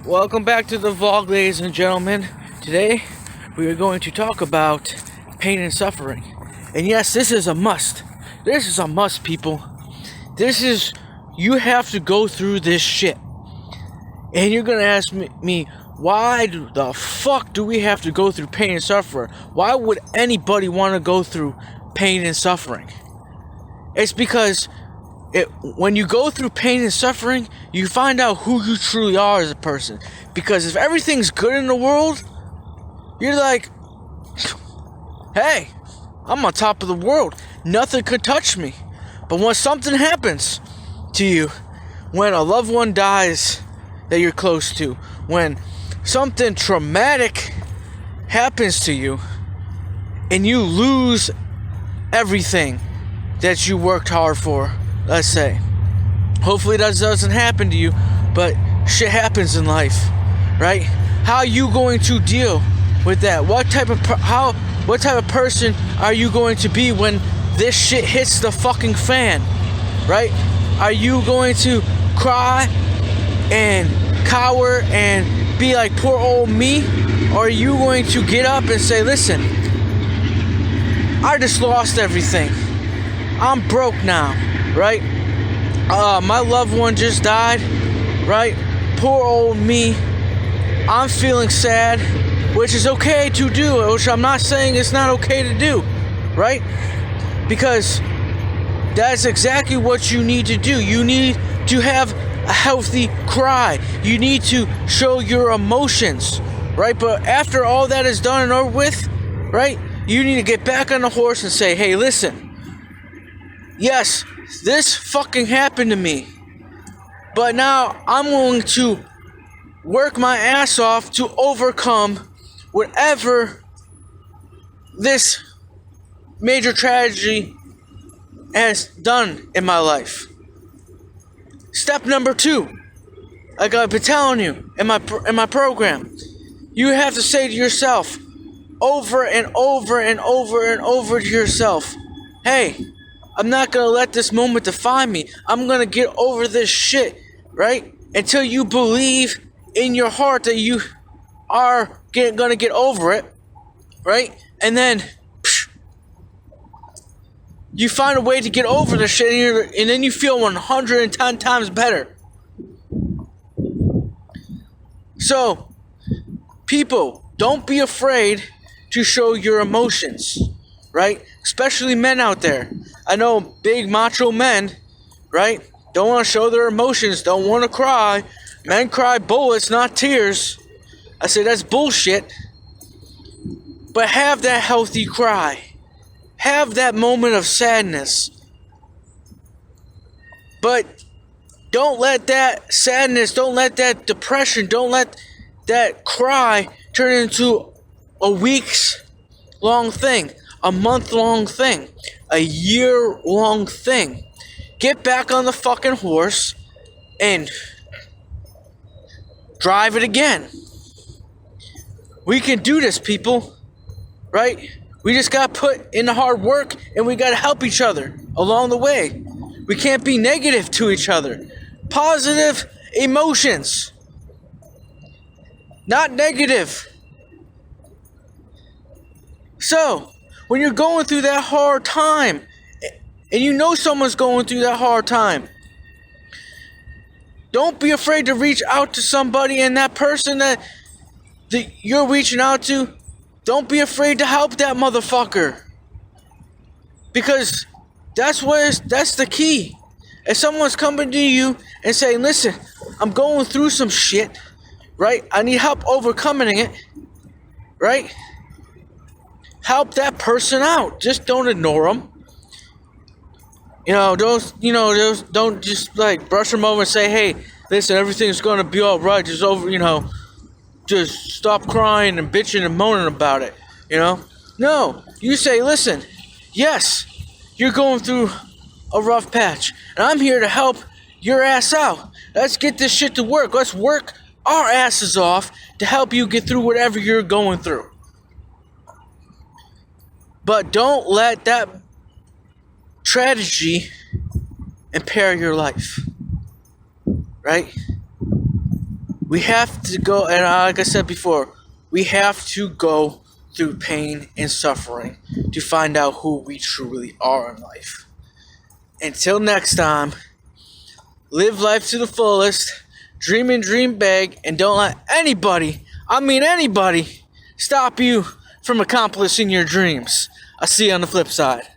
Welcome back to the vlog, ladies and gentlemen. Today, we are going to talk about pain and suffering. And yes, this is a must. This is a must, people. You have to go through this shit. And you're gonna ask me, why the fuck do we have to go through pain and suffering? Why would anybody want to go through pain and suffering? It's because when you go through pain and suffering, you find out who you truly are as a person. Because if everything's good in the world, you're like, hey, I'm on top of the world. Nothing could touch me. But when something happens to you, when a loved one dies that you're close to, when something traumatic happens to you, and you lose everything that you worked hard for, let's say. Hopefully that doesn't happen to you, but shit happens in life, right? How are you going to deal with that? What type of person are you going to be when this shit hits the fucking fan, right? Are you going to cry and cower and be like poor old me? Or are you going to get up and say, listen, I just lost everything. I'm broke now, right? My loved one just died, right? Poor old me. I'm feeling sad, which is okay to do, which I'm not saying it's not okay to do, right? Because that's exactly what you need to do. You need to have a healthy cry. You need to show your emotions, right? But after all that is done and over with, right? You need to get back on the horse and say, hey, listen. Yes, this fucking happened to me. But now I'm going to work my ass off to overcome whatever this major tragedy has done in my life. Step number 2, like I've been telling you in my program, you have to say to yourself over and over and over and over to yourself, hey, I'm not going to let this moment define me. I'm going to get over this shit, right? Until you believe in your heart that you are going to get over it, right? And then you find a way to get over the shit, and then you feel 110 times better. So, people, don't be afraid to show your emotions, right? Especially men out there. I know big macho men, right? Don't want to show their emotions, don't want to cry. Men cry bullets, not tears. I say that's bullshit. But have that healthy cry. Have that moment of sadness. But don't let that sadness, don't let that depression, don't let that cry turn into a week's long thing, a month-long thing, a year-long thing. Get back on the fucking horse and drive it again. We can do this, people, right? We just got put in the hard work, and we got to help each other along the way. We can't be negative to each other. Positive emotions, not negative. So, when you're going through that hard time, and you know someone's going through that hard time, don't be afraid to reach out to somebody, and that person that you're reaching out to, don't be afraid to help that motherfucker. Because that's the key. If someone's coming to you and saying, listen, I'm going through some shit, right? I need help overcoming it, right? Help that person out. Just don't ignore them. Don't just like brush them over and say, hey, listen, everything's gonna be all right. Just stop crying and bitching and moaning about it. No, you say, listen, yes, you're going through a rough patch, and I'm here to help your ass out. Let's get this shit to work. Let's work our asses off to help you get through whatever you're going through. But don't let that tragedy impair your life, right? We have to go, and like I said before, we have to go through pain and suffering to find out who we truly are in life. Until next time, live life to the fullest, dream and dream big, and don't let anybody, I mean anybody, stop you from accomplishing your dreams. I'll see you on the flip side.